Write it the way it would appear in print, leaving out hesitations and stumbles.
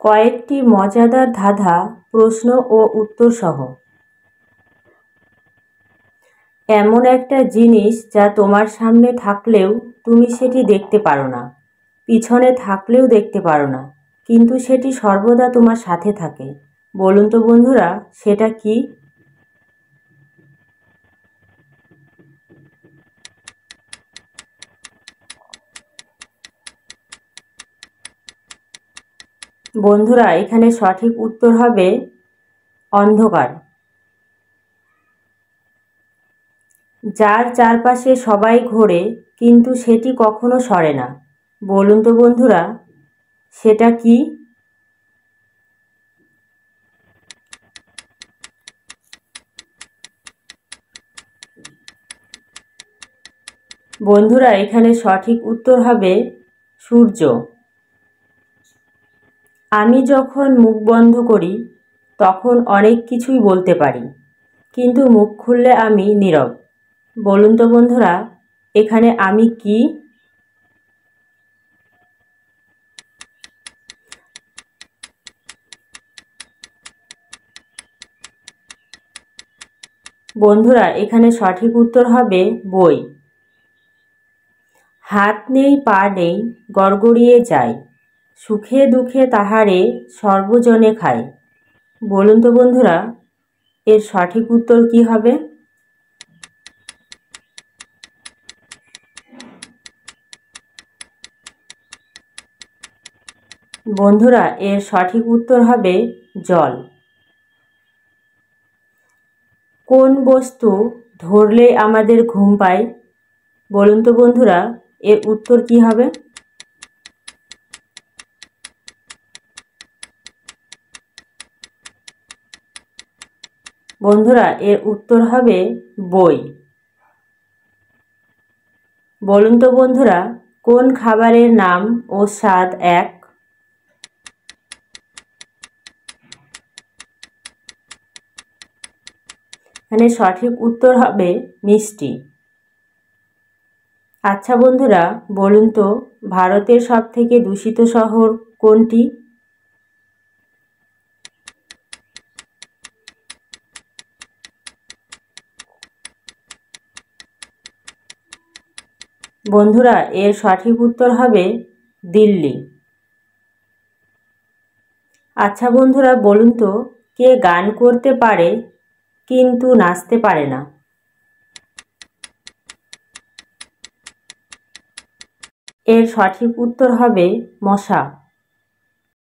কয়েকটি মজাদার ধাঁধা প্রশ্ন ও উত্তর সহ। এমন একটা জিনিস যা তোমার সামনে থাকলেও তুমি সেটি দেখতে পারো না, পিছনে থাকলেও দেখতে পারো না, কিন্তু সেটি সর্বদা তোমার সাথে থাকে। বলুন তো বন্ধুরা, সেটা কি? বন্ধুরা, এখানে সঠিক উত্তর হবে অন্ধকার। যার চারপাশে সবাই ঘোরে কিন্তু সেটি কখনো সরে না। বলুন তো বন্ধুরা, সেটা কি? বন্ধুরা, এখানে সঠিক উত্তর হবে সূর্য। আমি যখন মুখ বন্ধ করি তখন অনেক কিছুই বলতে পারি, কিন্তু মুখ খুললে আমি নীরব। বলুন তো বন্ধুরা, এখানে আমি কি? বন্ধুরা, এখানে সঠিক উত্তর হবে বই। হাত নেই পা নেই গড়গড়িয়ে যায়, সুখে দুঃখে তাহারে সর্বজনে খায়। বলুন তো বন্ধুরা, এর সঠিক উত্তর কি হবে? বন্ধুরা, এর সঠিক উত্তর হবে জল। কোন বস্তু ধরলে আমাদের ঘুম পায়? বলুন তো বন্ধুরা, এর উত্তর কি হবে? বন্ধুরা, এর উত্তর হবে বই। বলুন তো বন্ধুরা, কোন খাবারের নাম ও স্বাদ এক? এখানে সঠিক উত্তর হবে মিষ্টি। আচ্ছা বন্ধুরা, বলুন তো ভারতের সবথেকে দূষিত শহর কোনটি? বন্ধুরা, এর সঠিক উত্তর হবে দিল্লি। আচ্ছা বন্ধুরা, বলুন তো কে গান করতে পারে কিন্তু নাচতে পারে না? এর সঠিক উত্তর হবে মশা।